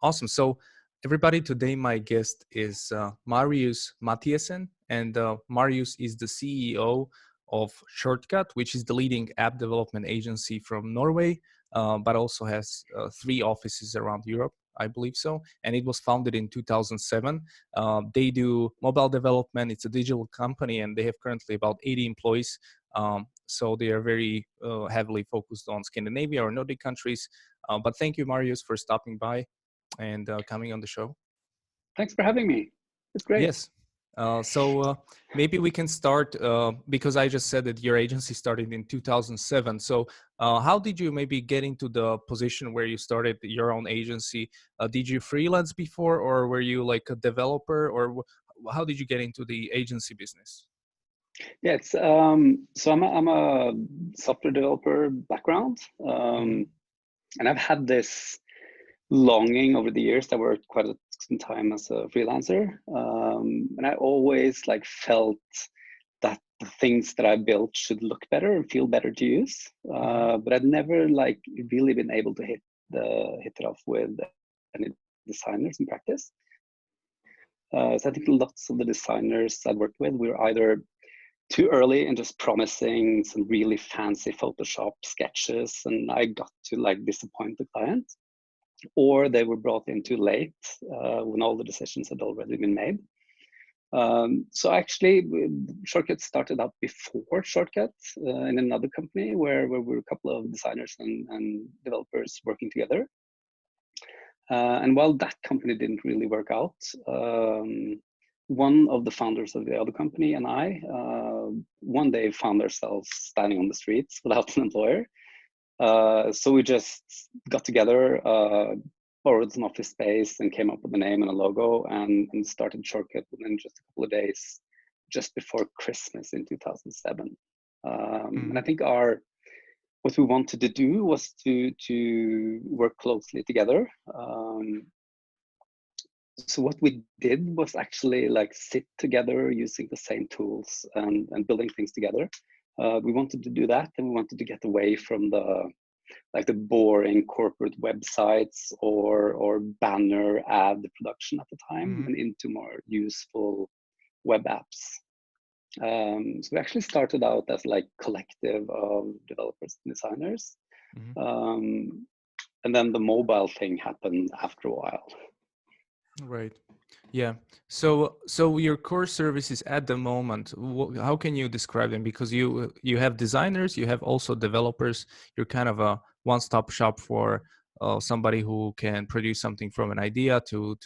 Awesome. So, everybody, today my guest is Marius Mathiesen, and Marius is the CEO of Shortcut, which is the leading app development agency from Norway, but also has 3 offices around Europe, I believe so. And it was founded in 2007. They do mobile development. It's a digital company, and they have currently about 80 employees. So they are very heavily focused on Scandinavia or Nordic countries. But thank you, Marius, for stopping by and coming on the show. Thanks for having me. It's great. Yes. So maybe we can start because I just said that your agency started in 2007. So how did you maybe get into the position where you started your own agency? Did you freelance before, or were you like a developer, or how did you get into the agency business? Yeah, it's so I'm a software developer background, and I've had this longing over the years. I worked quite some time as a freelancer, and I always felt that the things that I built should look better and feel better to use. But I'd never really been able to hit it off with any designers in practice. So I think lots of the designers I worked with were either too early and just promising some really fancy Photoshop sketches, and I got to disappoint the client, or they were brought in too late when all the decisions had already been made. So actually, Shortcut started out before Shortcut in another company where we were a couple of designers and developers working together. And while that company didn't really work out, one of the founders of the other company and I, one day found ourselves standing on the streets without an employer. So we just got together, borrowed some office space, and came up with a name and a logo, and started Shortcut within just a couple of days, just before Christmas in 2007. And I think what we wanted to do was to work closely together. So what we did was actually sit together using the same tools and building things together. We wanted to do that, and we wanted to get away from the boring corporate websites or banner ad production at the time, and into more useful web apps. So we actually started out as collective of developers and designers, and then the mobile thing happened after a while. Right. Yeah. So your core services at the moment, how can you describe them? Because you have designers, you have also developers. You're kind of a one-stop shop for somebody who can produce something from an idea to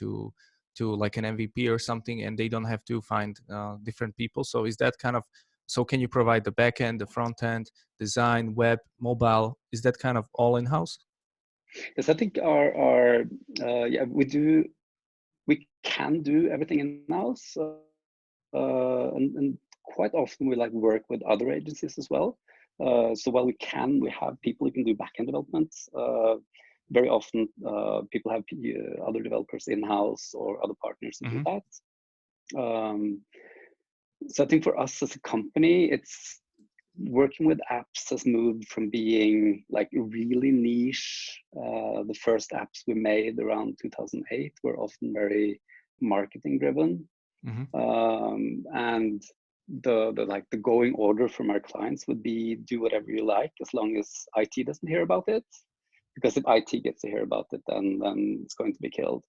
like an MVP or something, and they don't have to find different people. So is that kind of, so can you provide the back end, the front end, design, web, mobile? Is that kind of all in-house? Yes, I think we can do everything in-house, and quite often we work with other agencies as well. So while we have people who can do backend development, very often people have other developers in-house or other partners who do that. So I think for us as a company, it's working with apps has moved from being really niche. The first apps we made around 2008 were often very marketing driven, and the going order from our clients would be do whatever you like as long as IT doesn't hear about it, because if IT gets to hear about it, then it's going to be killed.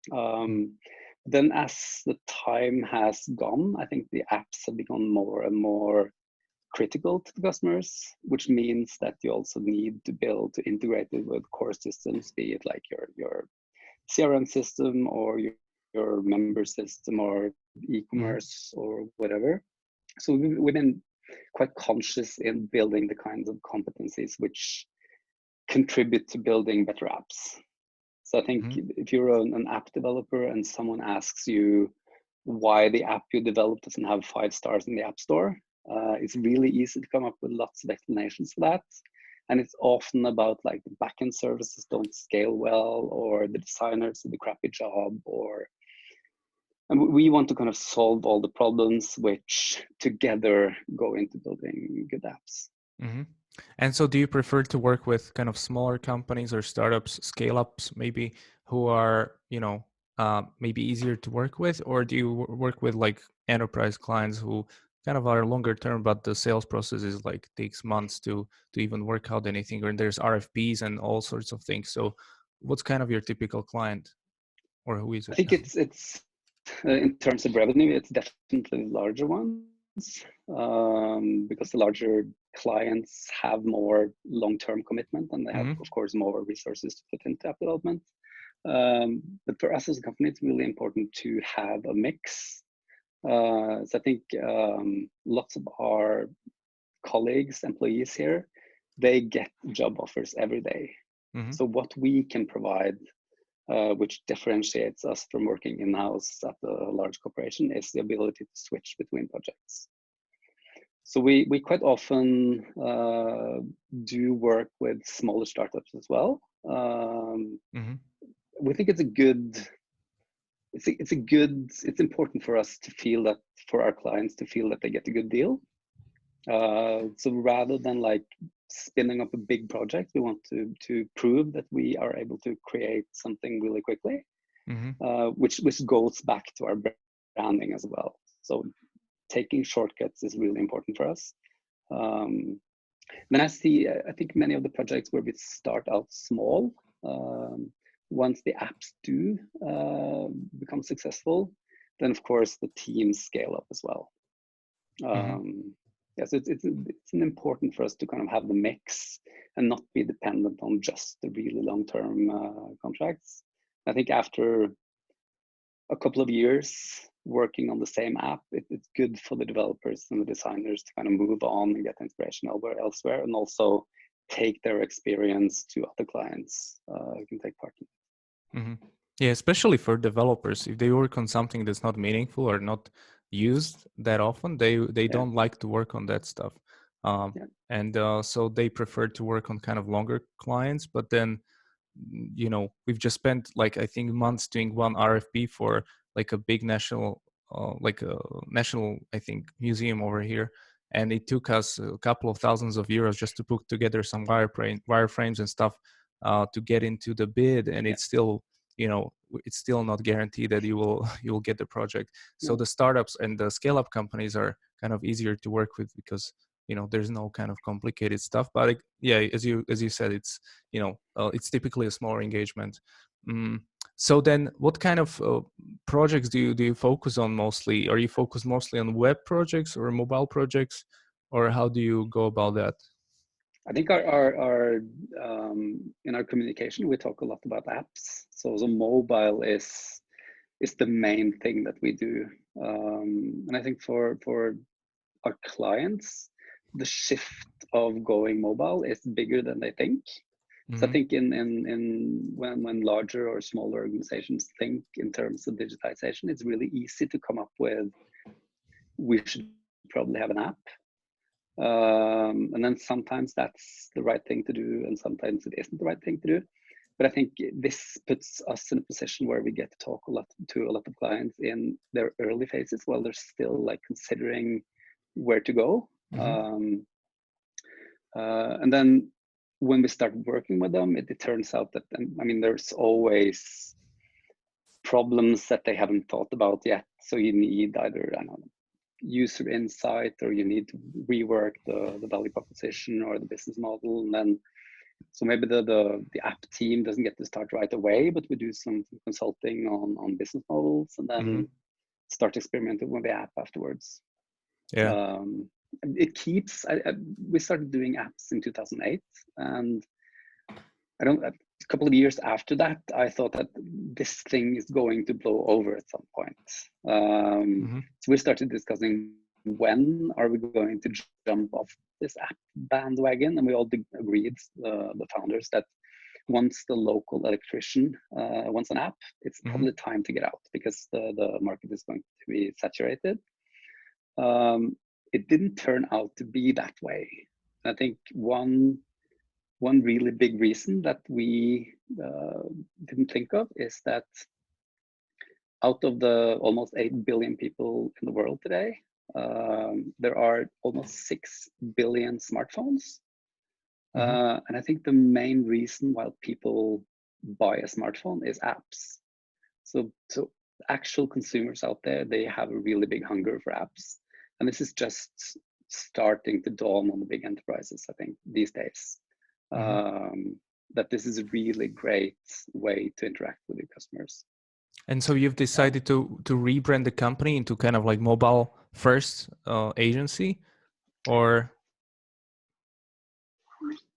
Then as the time has gone, I think the apps have become more and more critical to the customers, which means that you also need to integrate it with core systems, be it your CRM system or your member system or e-commerce or whatever. So we've been quite conscious in building the kinds of competencies which contribute to building better apps. So I think if you're an app developer and someone asks you why the app you developed doesn't have 5 stars in the App Store, it's really easy to come up with lots of explanations for that. And it's often about the backend services don't scale well, or the designers do a crappy job, and we want to kind of solve all the problems which together go into building good apps. And so do you prefer to work with kind of smaller companies or startups, scale-ups maybe? who are, maybe easier to work with, or do you work with like enterprise clients who kind of are longer term, but the sales process is like takes months to even work out anything, or there's RFPs and all sorts of things. So what's kind of your typical client, or who is I it? think it's in terms of revenue, it's definitely larger ones, because the larger clients have more long-term commitment and they have, Mm-hmm. of course, more resources to put into app development. But for us as a company, it's really important to have a mix. So I think lots of our colleagues, employees here, they get job offers every day. Mm-hmm. So what we can provide, which differentiates us from working in-house at a large corporation, is the ability to switch between projects. So we quite often do work with smaller startups as well. Mm-hmm. We think it's a good, it's important for us to feel that, for our clients to feel that they get a good deal. So rather than like spinning up a big project, we want to prove that we are able to create something really quickly, Mm-hmm. which goes back to our branding as well. So taking shortcuts is really important for us. Then I think many of the projects where we start out small, once the apps do become successful, then of course the teams scale up as well. Yes, it's important for us to kind of have the mix and not be dependent on just the really long-term contracts. I think after a couple of years working on the same app, it's good for the developers and the designers to kind of move on and get inspiration elsewhere, and also take their experience to other clients who can take part in it. Mm-hmm. Yeah, especially for developers, if they work on something that's not meaningful or not used that often, they Yeah, don't like to work on that stuff, yeah, and so they prefer to work on kind of longer clients. But then, we've just spent like I think months doing one RFP for like a big national, like a national I think museum over here, and it took us a couple of thousands of euros just to put together some wireframes and stuff, to get into the bid, and yeah. it's still, it's still not guaranteed that you will you will get the project. So No, the startups and the scale up companies are kind of easier to work with because there's no kind of complicated stuff. But yeah, as you said, it's it's typically a smaller engagement. mm. So then what kind of projects do you focus on mostly? Are you focused mostly on web projects or mobile projects, or how do you go about that? I think our in our communication we talk a lot about apps. So the mobile is the main thing that we do, and I think for our clients, the shift of going mobile is bigger than they think. So I Mm-hmm. think in when larger or smaller organizations think in terms of digitization, it's really easy to come up with, we should probably have an app. And then sometimes that's the right thing to do, and sometimes it isn't the right thing to do. But I think this puts us in a position where we get to talk to a lot of clients in their early phases while they're still like considering where to go. Mm-hmm. And then when we start working with them, it turns out that, I mean, there's always problems that they haven't thought about yet. So you need either, I don't know, user insight, or you need to rework the value proposition or the business model. And then, so maybe the app team doesn't get to start right away, but we do some consulting on business models, and Mm-hmm. then start experimenting with the app afterwards. Yeah. It keeps, we started doing apps in 2008, and a couple of years after that, I thought that this thing is going to blow over at some point. Mm-hmm. So we started discussing, when are we going to jump off this app bandwagon? And we all agreed, the founders, that once the local electrician wants an app, it's Mm-hmm. probably time to get out, because the market is going to be saturated. It didn't turn out to be that way. I think one really big reason that we didn't think of is that out of the almost 8 billion people in the world today, there are almost 6 billion smartphones. Mm-hmm. And I think the main reason why people buy a smartphone is apps. So actual consumers out there, they have a really big hunger for apps, and this is just starting to dawn on the big enterprises, I think, these days. That this is a really great way to interact with your customers. And so you've decided to rebrand the company into kind of like mobile first agency, or?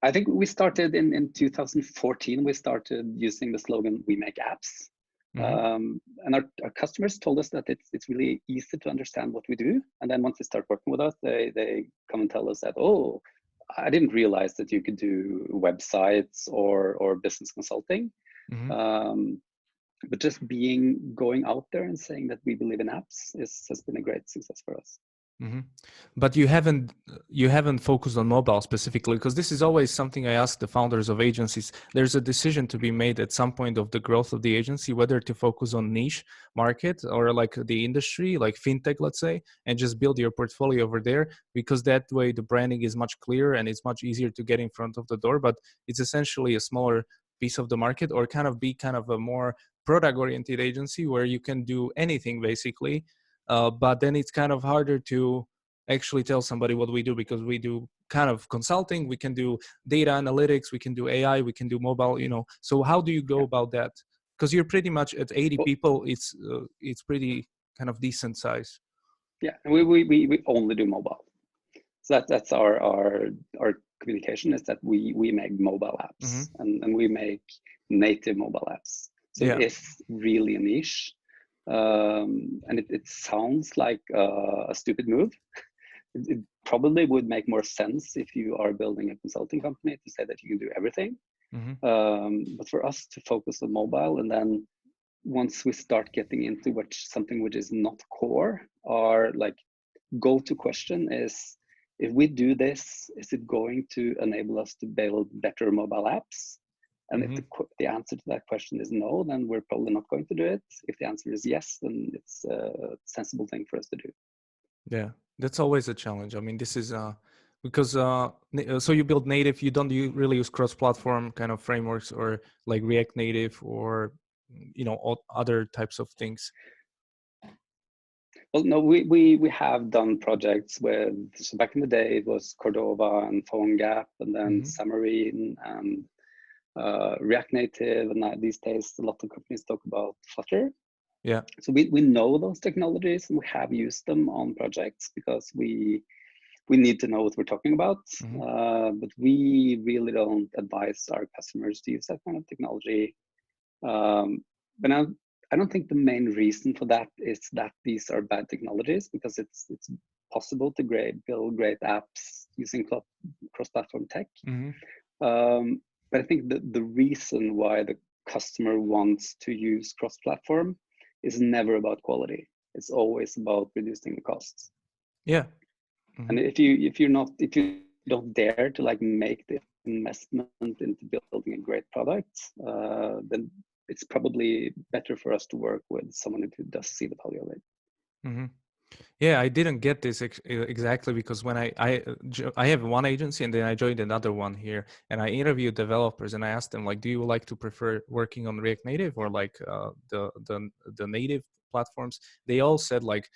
I think we started in 2014. We started using the slogan "We make apps," and our customers told us that it's really easy to understand what we do. And then once they start working with us, they come and tell us that, oh, I didn't realize that you could do websites or business consulting. But just going out there and saying that we believe in apps has been a great success for us. But you haven't focused on mobile specifically, because this is always something I ask the founders of agencies. There's a decision to be made at some point of the growth of the agency, whether to focus on niche market or like the industry, like fintech, let's say, and just build your portfolio over there, because that way the branding is much clearer and it's much easier to get in front of the door. But it's essentially a smaller piece of the market, or kind of be kind of a more product oriented agency where you can do anything basically. But then it's kind of harder to actually tell somebody what we do, because we do kind of consulting, we can do data analytics, we can do AI, we can do mobile, So how do you go about that? Because you're pretty much at 80 people, it's pretty kind of decent size. Yeah, we only do mobile. So that's our communication, is that we make mobile apps, and we make native mobile apps. So it is really a niche. And it sounds like a stupid move. It probably would make more sense if you are building a consulting company to say that you can do everything. But for us to focus on mobile, and then once we start getting into something which is not core, our like go-to question is, if we do this, is it going to enable us to build better mobile apps? And if the answer to that question is no, then we're probably not going to do it. If the answer is yes, then it's a sensible thing for us to do. Yeah, that's always a challenge. I mean, this is because so you build native, you don't really use cross-platform kind of frameworks, or like React Native, or other types of things. Well, no, we have done projects with, so back in the day it was Cordova and PhoneGap, and then Xamarin and React Native, and these days a lot of companies talk about Flutter. Yeah. So we know those technologies, and we have used them on projects because we need to know what we're talking about. But we really don't advise our customers to use that kind of technology. But I don't think the main reason for that is that these are bad technologies, because it's possible to build great apps using cross-platform tech. But I think the reason why the customer wants to use cross-platform is never about quality. It's always about reducing the costs. Yeah. And if you don't dare to like make the investment into building a great product, then it's probably better for us to work with someone who does see the value of it. Yeah, I didn't get this exactly, because when I have one agency and then I joined another one here, and I interviewed developers and I asked them, like, do you like to prefer working on React Native or like the native platforms? They all said like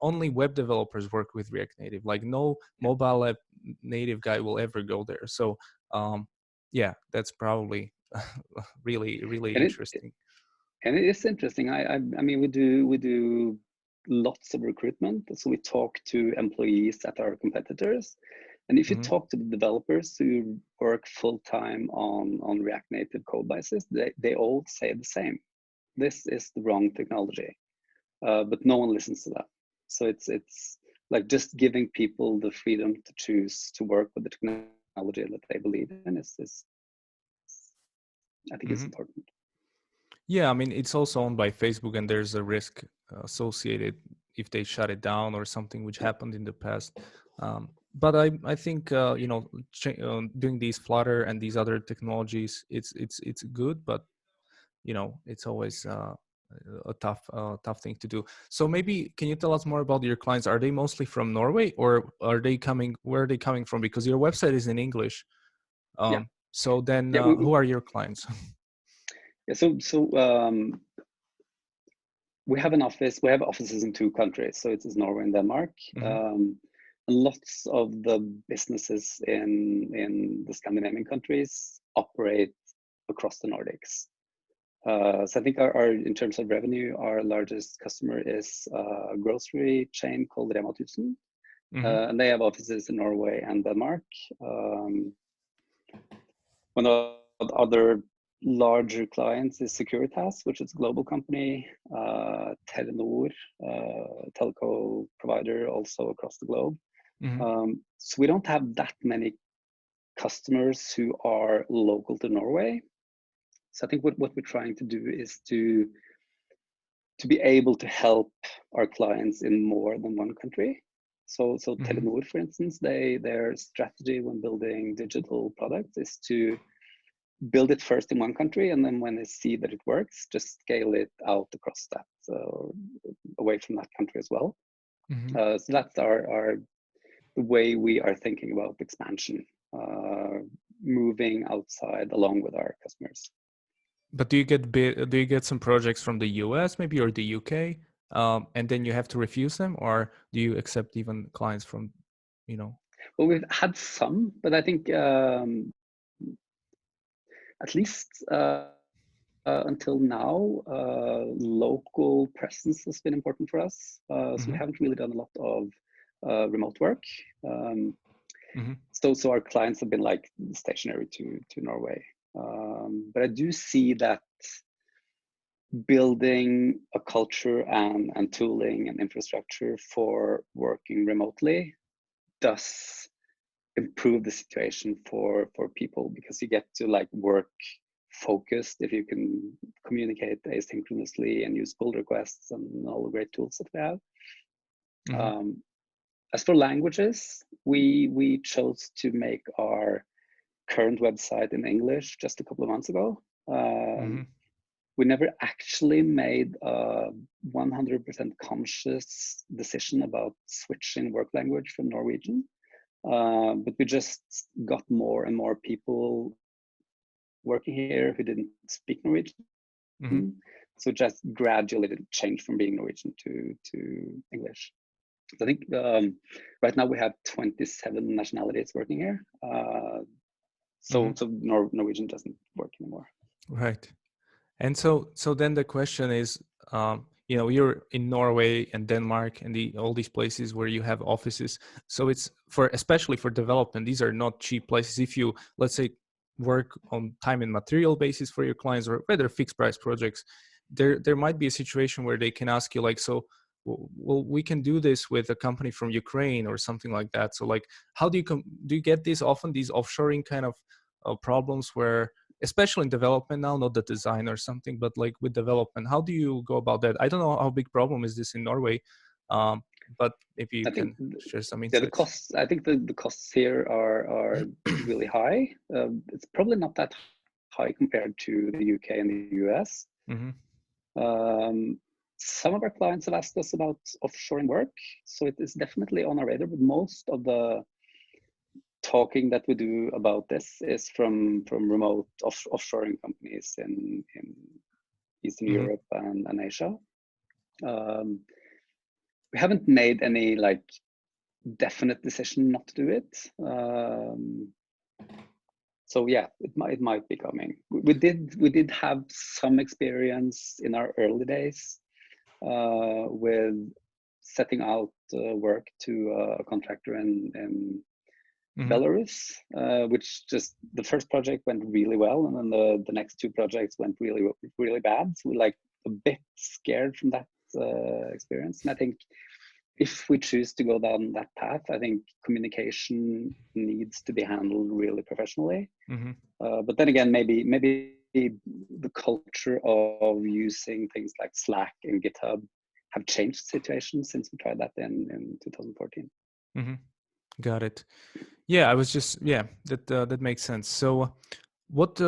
only web developers work with React Native, like no mobile app native guy will ever go there. So yeah, that's probably really interesting. And it is interesting. I mean, we do lots of recruitment. So we talk to employees at our competitors. And if you talk to the developers who work full-time on React Native code bases, they all say the same. This is the wrong technology. But no one listens to that. So it's like just giving people the freedom to choose to work with the technology that they believe in is I think it's important. Yeah, I mean, it's also owned by Facebook, and there's a risk associated if they shut it down or something, which happened in the past. But I think doing these Flutter and these other technologies, it's good, but it's always a tough thing to do. So maybe can you tell us more about your clients? Are they mostly from Norway, or where are they coming from? Because your website is in English. So then who are your clients? So we have an office. We have offices in 2 countries. So it's Norway and Denmark. And lots of the businesses in the Scandinavian countries operate across the Nordics. So I think our in terms of revenue, our largest customer is a grocery chain called Rema 1000, and they have offices in Norway and Denmark. One of the other larger clients is Securitas, which is a global company. Telenor, telco provider, also across the globe. So we don't have that many customers who are local to Norway. So I think what we're trying to do is to be able to help our clients in more than one country. So Telenor, for instance, their strategy when building digital products is to build it first in one country, and then when they see that it works, just scale it out across that, away from that country as well. So that's the way we are thinking about expansion, moving outside along with our customers. But do you get some projects from the US maybe, or the UK, and then you have to refuse them, or do you accept even clients from, Well, we've had some, but I think at least until now, local presence has been important for us. So we haven't really done a lot of remote work. So our clients have been like stationary to Norway. But I do see that building a culture and tooling and infrastructure for working remotely does improve the situation for people, because you get to like work focused if you can communicate asynchronously and use pull requests and all the great tools that we have. As for languages, we chose to make our current website in English just a couple of months ago. We never actually made a 100% conscious decision about switching work language from Norwegian, but we just got more and more people working here who didn't speak Norwegian. So just gradually it changed from being Norwegian to English. So I think right now we have 27 nationalities working here. So Norwegian doesn't work anymore. Right. And so then the question is, you're in Norway and Denmark and all these places where you have offices. So it's especially for development, these are not cheap places. If you, let's say, work on time and material basis for your clients, or whether fixed price projects, there might be a situation where they can ask you like, so, well, we can do this with a company from Ukraine or something like that. So like, how do you get this often, these offshoring kind of problems where, especially in development now, not the design or something, but like with development, how do you go about that? I don't know how big problem is this in Norway, but if you can share some insights. The costs, I think the costs here are really high. It's probably not that high compared to the UK and the US. Some of our clients have asked us about offshoring work, so it is definitely on our radar, but most of the talking that we do about this is from remote offshoring companies in Eastern Europe and Asia. We haven't made any like definite decision not to do it. So yeah, it might be coming. We did have some experience in our early days with setting out work to a contractor in Belarus, which just the first project went really well, and then the next 2 projects went really bad. So we're like a bit scared from that experience. And I think if we choose to go down that path, I think communication needs to be handled really professionally. But then again, maybe the culture of using things like Slack and GitHub have changed the situation since we tried that in 2014. Got it. Yeah, I was just that makes sense. So, what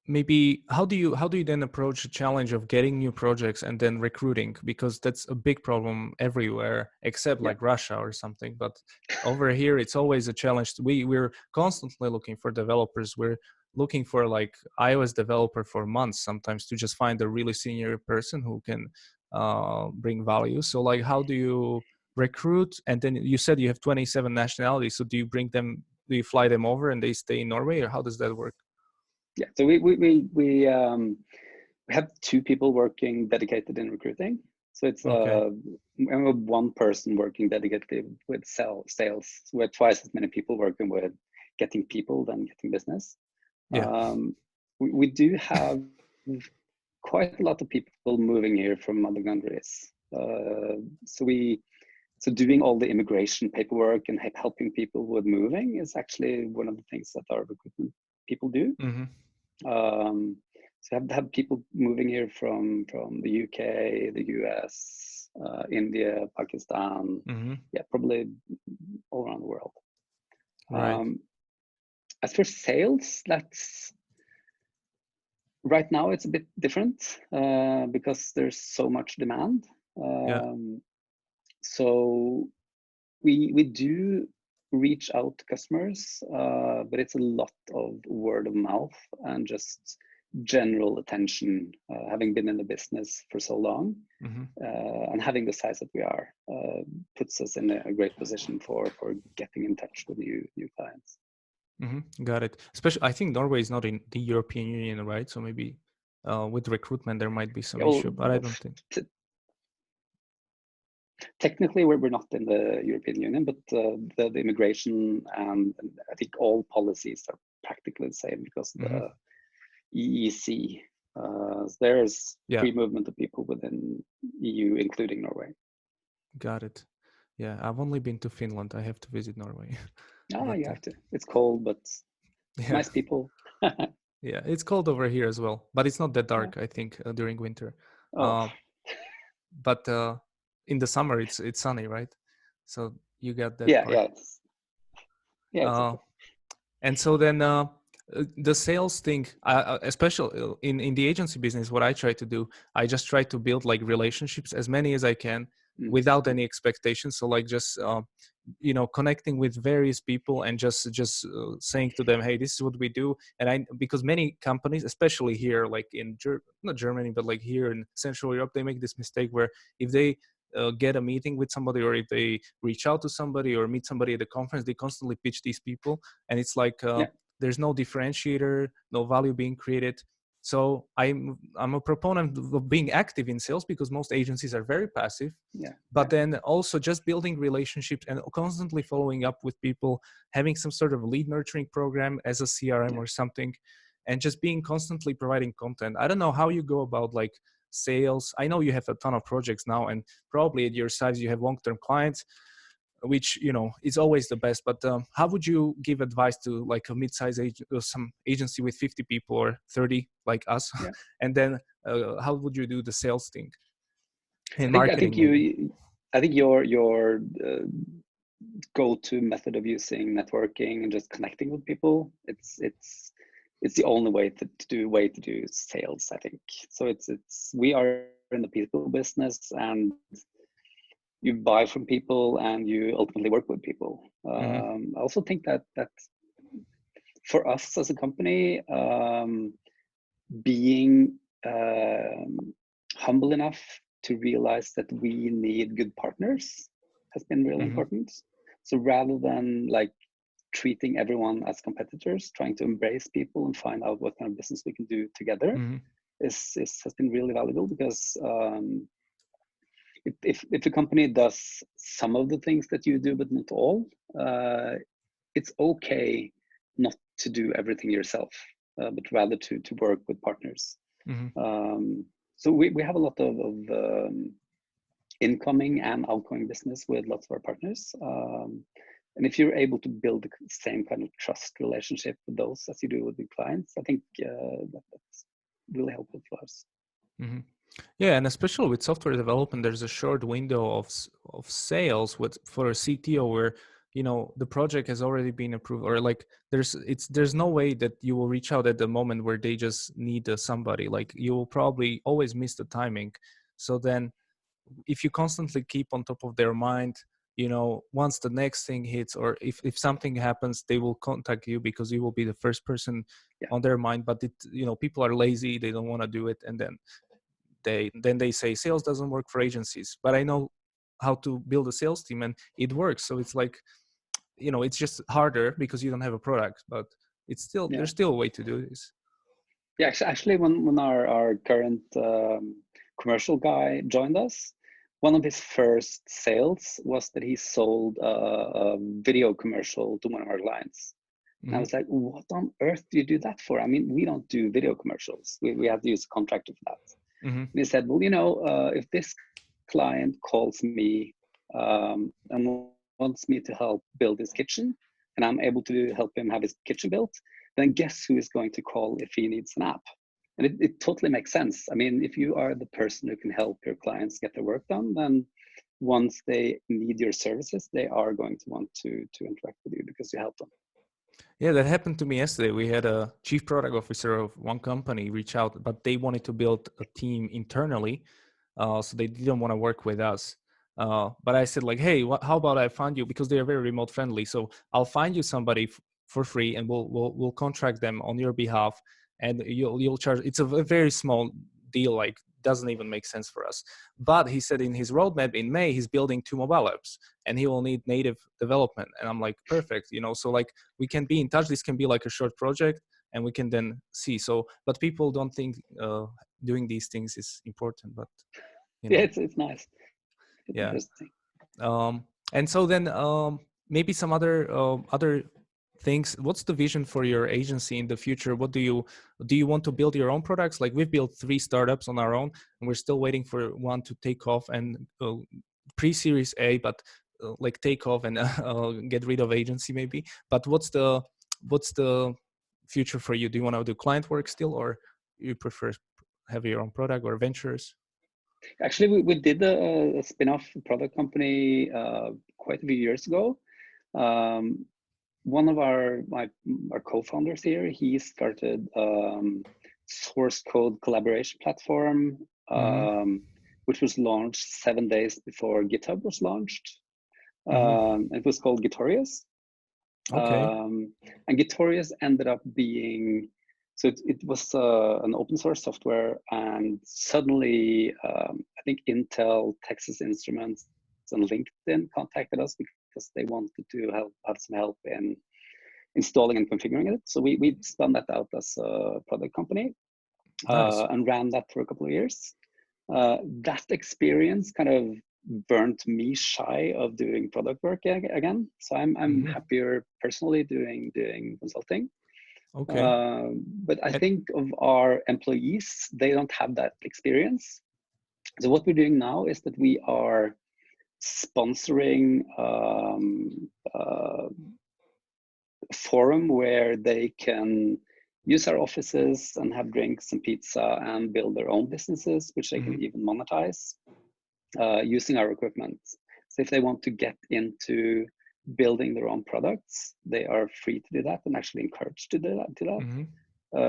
maybe how do you then approach the challenge of getting new projects and then recruiting, because that's a big problem everywhere except like Russia or something, but over here it's always a challenge. We're constantly looking for developers. We're looking for like iOS developer for months sometimes to just find a really senior person who can bring value. So like, how do you recruit? And then you said you have 27 nationalities. So do you bring them? Do you fly them over and they stay in Norway, or how does that work? Yeah, so we have 2 people working dedicated in recruiting. So it's Okay. and we have 1 person working dedicated with sales. We have twice as many people working with getting people than getting business. Yeah. We do have quite a lot of people moving here from other countries. So doing all the immigration paperwork and helping people with moving is actually one of the things that our recruitment people do. Mm-hmm. So have people moving here from the UK, the US, India, Pakistan, Mm-hmm. yeah, probably all around the world. Right. As for sales, that's right now it's a bit different because there's so much demand. Yeah. So we do reach out to customers, but it's a lot of word of mouth and just general attention. Having been in the business for so long, Mm-hmm. and having the size that we are, puts us in a great position for getting in touch with new clients. Mm-hmm. Got it. Especially, I think Norway is not in the European Union, right? So maybe with recruitment there might be some Yeah, well, issue, but I don't think. Technically we're not in the European Union, but the immigration and I think all policies are practically the same because Mm-hmm. the EEC, there's Yeah. free movement of people within EU, including Norway. Got it. Yeah, I've only been to Finland. I have to visit Norway. Ah, But you have to. It's cold, but yeah, nice people. yeah, it's cold over here as well, but it's not that Yeah. dark, I think, during winter. Oh, Uh, but in the summer it's sunny, right? So you got that yeah, part. yeah, it's Uh, okay. and so then the sales thing, especially in the agency business, what I try to do, I just try to build like relationships, as many as I can, without any expectations. So like just connecting with various people and just saying to them, hey, this is what we do. And I, because many companies, especially here, like in not Germany, but like here in Central Europe, they make this mistake where if they get a meeting with somebody, or if they reach out to somebody or meet somebody at the conference, they constantly pitch these people, and it's like Yeah, there's no differentiator, no value being created. So I'm a proponent of being active in sales, because most agencies are very passive. yeah, But then also just building relationships and constantly following up with people, having some sort of lead nurturing program as a CRM yeah. or something, and just being constantly providing content. I don't know how you go about like sales. I know you have a ton of projects now, and probably at your size you have long-term clients, which is always the best. But how would you give advice to like a mid-size or some agency with 50 people or 30 like us? Yeah. And then how would you do the sales thing and I think marketing maybe? I think your go-to method of using networking and just connecting with people, it's the only way to do sales, I think. So it's we are in the people business, and you buy from people and you ultimately work with people. Mm-hmm. I also think that for us as a company, being humble enough to realize that we need good partners has been really Mm-hmm. important. So rather than like treating everyone as competitors, trying to embrace people and find out what kind of business we can do together Mm-hmm. has been really valuable, because if a company does some of the things that you do but not all, it's okay not to do everything yourself, but rather to work with partners. Mm-hmm. So we have a lot of incoming and outgoing business with lots of our partners. And if you're able to build the same kind of trust relationship with those as you do with the clients, I think that's really helpful for us. Mm-hmm. Yeah, and especially with software development, there's a short window of sales for a CTO where the project has already been approved, or like there's no way that you will reach out at the moment where they just need somebody. Like you will probably always miss the timing. So then if you constantly keep on top of their mind, once the next thing hits, or if something happens, they will contact you because you will be the first person on their mind. But people are lazy, they don't want to do it, and then they say sales doesn't work for agencies. But I know how to build a sales team, and it works. So it's like, it's just harder because you don't have a product, but it's still there's still a way to do this. Yeah, actually, when our current commercial guy joined us, one of his first sales was that he sold a video commercial to one of our clients. And I was like, what on earth do you do that for? I mean, we don't do video commercials. We have to use a contractor for that. And he said, well, if this client calls me and wants me to help build his kitchen, and I'm able to help him have his kitchen built, then guess who is going to call if he needs an app? And it totally makes sense. I mean, if you are the person who can help your clients get their work done, then once they need your services, they are going to want to interact with you because you help them. Yeah, that happened to me yesterday. We had a chief product officer of one company reach out, but they wanted to build a team internally. So they didn't want to work with us. But I said like, hey, how about I find you, because they are very remote friendly. So I'll find you somebody for free, and we'll contract them on your behalf, and you'll charge. It's a very small deal, like doesn't even make sense for us. But he said in his roadmap in May, he's building 2 mobile apps, and he will need native development. And I'm like, perfect, so like we can be in touch. This can be like a short project, and we can then see. So, but people don't think doing these things is important, but yeah, it's nice. It's yeah. interesting. And so then maybe some other things. What's the vision for your agency in the future? What do you want to build your own products? Like we've built 3 startups on our own, and we're still waiting for one to take off and pre-series A, but like take off and get rid of agency maybe. But what's the future for you? Do you want to do client work still, or you prefer have your own product or ventures? Actually, we did a spin-off product company quite a few years ago. One of our co-founders here, he started source code collaboration platform, which was launched 7 days before GitHub was launched. It was called Gitorious. Okay. And Gitorious ended up being, so it was an open source software, and suddenly I think Intel, Texas Instruments, and LinkedIn contacted us because they wanted to have some help in installing and configuring it. So we spun that out as a product company. Nice. And ran that for a couple of years. That experience kind of burnt me shy of doing product work again. So I'm happier personally doing consulting. Okay. But I think of our employees, they don't have that experience. So what we're doing now is that we are sponsoring a forum where they can use our offices and have drinks and pizza and build their own businesses, which they can even monetize using our equipment. So if they want to get into building their own products, they are free to do that and actually encouraged to do that.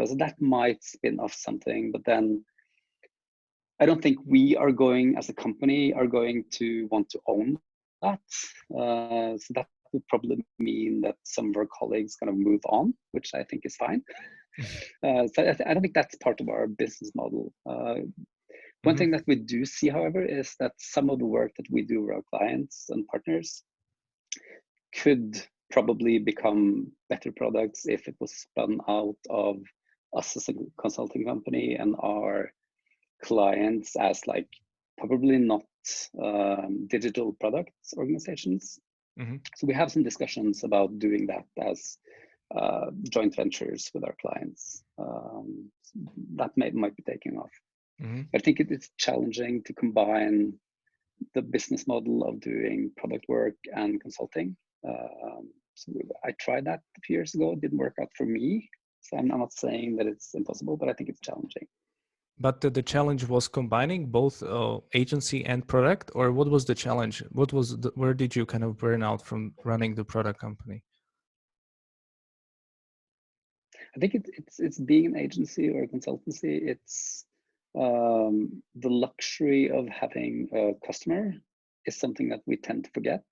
So that might spin off something, but then I don't think we are going, as a company, are going to want to own that. So that would probably mean that some of our colleagues kind of move on, which I think is fine. So I don't think that's part of our business model. One thing that we do see, however, is that some of the work that we do with our clients and partners could probably become better products if it was spun out of us as a consulting company and our clients as like probably not digital products organizations. So we have some discussions about doing that as joint ventures with our clients. That might be taking off. I think it's challenging to combine the business model of doing product work and consulting. So I tried that a few years ago. It didn't work out for me. So I'm not saying that it's impossible, but I think it's challenging. But the challenge was combining both agency and product, or what was the challenge? What was where did you kind of burn out from running the product company? I think it's being an agency or a consultancy. It's the luxury of having a customer is something that we tend to forget.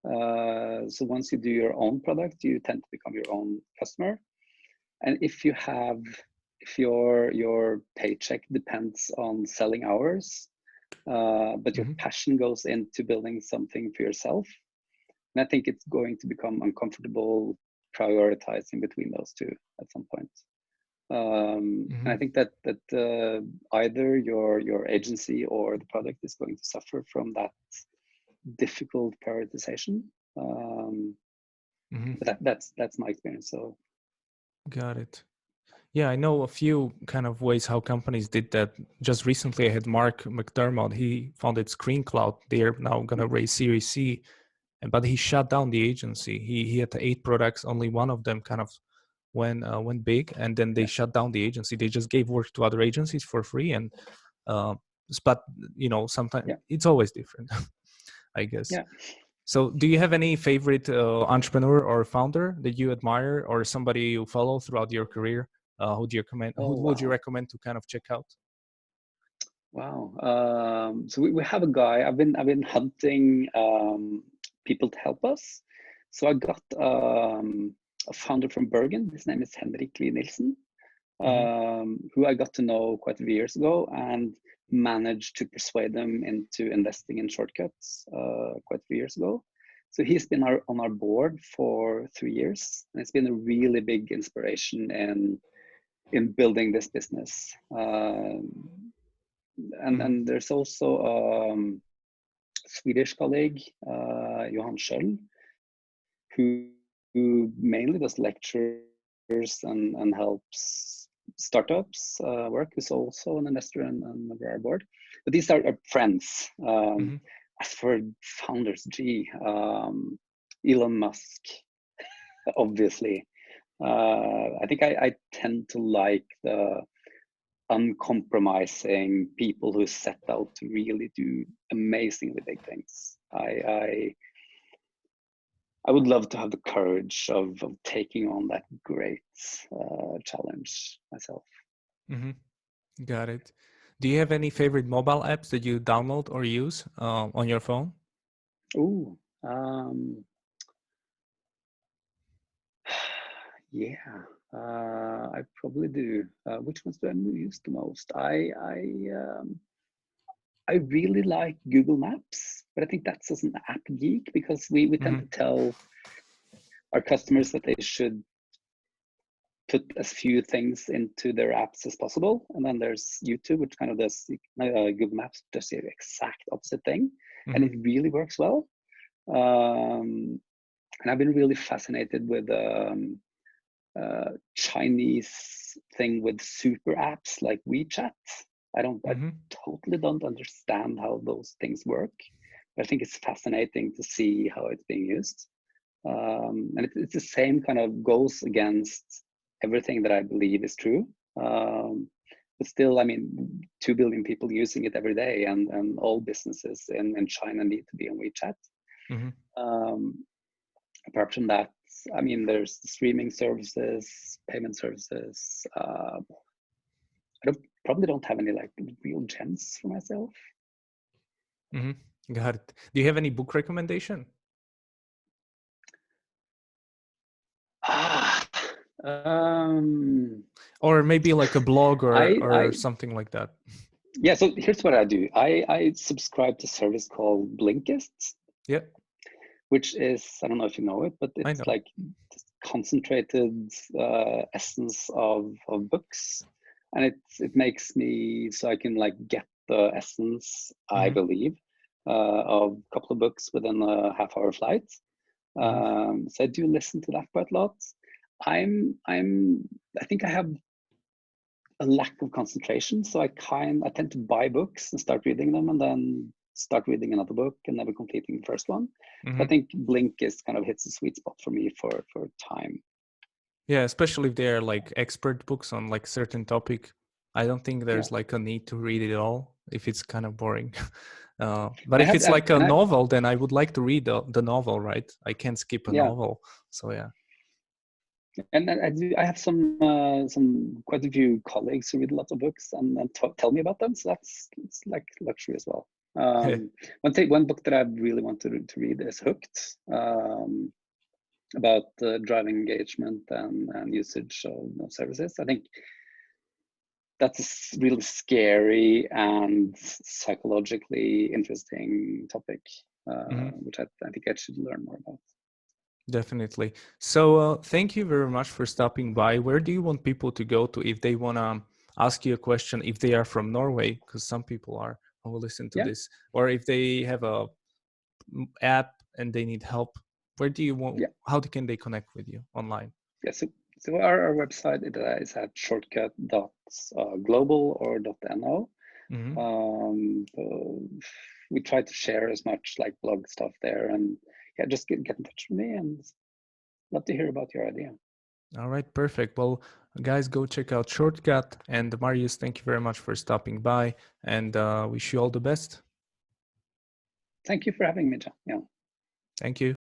So once you do your own product, you tend to become your own customer. And if your paycheck depends on selling hours, but your passion goes into building something for yourself, and I think it's going to become uncomfortable prioritizing between those two at some point. And I think that either your agency or the product is going to suffer from that difficult prioritization. But that's my experience. So, got it. Yeah, I know a few kind of ways how companies did that. Just recently, I had Mark McDermott. He founded ScreenCloud. They're now going to raise Series C, but he shut down the agency. He had 8 products. Only one of them kind of went big, and then they shut down the agency. They just gave work to other agencies for free, and but sometimes it's always different, I guess. Yeah. So do you have any favorite entrepreneur or founder that you admire, or somebody you follow throughout your career? Who would you recommend to kind of check out? Wow. So we have a guy. I've been hunting people to help us. So I got a founder from Bergen. His name is Henrik Lie Nielsen, who I got to know quite a few years ago, and managed to persuade them into investing in Shortcuts quite a few years ago. So he's been on our board for 3 years, and it's been a really big inspiration in building this business. And there's also a Swedish colleague, Johan Schöll, who mainly does lectures and helps startups work, who's also an investor and member of our board. But these are friends. As for founders, Elon Musk, obviously. I think I tend to like the uncompromising people who set out to really do amazingly big things. I would love to have the courage of taking on that great challenge myself. Got it. Do you have any favorite mobile apps that you download or use on your phone? Ooh, yeah, I probably do. Which ones do I use the most? I really like Google Maps, but I think that's as an app geek, because we tend to tell our customers that they should put as few things into their apps as possible. And then there's YouTube, which kind of does, Google Maps does the exact opposite thing. And it really works well. And I've been really fascinated with Chinese thing with super apps like WeChat. I totally don't understand how those things work, but I think it's fascinating to see how it's being used. And it's the same kind of goes against everything that I believe is true. But still, I mean, 2 billion people using it every day, and all businesses in China need to be on WeChat. Apart from that, I mean, there's streaming services, payment services. I probably don't have any like real gems for myself. Got it. Do you have any book recommendation? Or maybe like a blog or something like that. Yeah, so here's what I do. I subscribe to a service called Blinkists. Yeah. Which is, I don't know if you know it, but it's like concentrated essence of books. And it makes me so I can like get the essence, I believe, of a couple of books within a half-hour flight. So I do listen to that quite a lot. I think I have a lack of concentration, so I tend to buy books and start reading them, and then start reading another book and never completing the first one. I think Blinkist kind of hits a sweet spot for me for time. Yeah, especially if they're like expert books on like certain topic. I don't think there's like a need to read it all if it's kind of boring. But if it's like a novel, then I would like to read the novel, right? I can't skip a novel. So yeah. And I have some quite a few colleagues who read a lot of books and tell me about them. So it's like luxury as well. One book that I really wanted to read is Hooked, about driving engagement and usage of services. I think that's a really scary and psychologically interesting topic, which I think I should learn more about. Definitely. So thank you very much for stopping by. Where do you want people to go to if they want to ask you a question, if they are from Norway, because some people are who will listen to this, or if they have a app and they need help, where do you want, how can they connect with you online? Yeah, so our website is at shortcut.global or .no. We try to share as much like blog stuff there, and yeah, just get in touch with me and love to hear about your idea. All right, perfect. Well, guys, go check out Shortcut. And Marius, thank you very much for stopping by, and wish you all the best. Thank you for having me, John. Yeah. Thank you.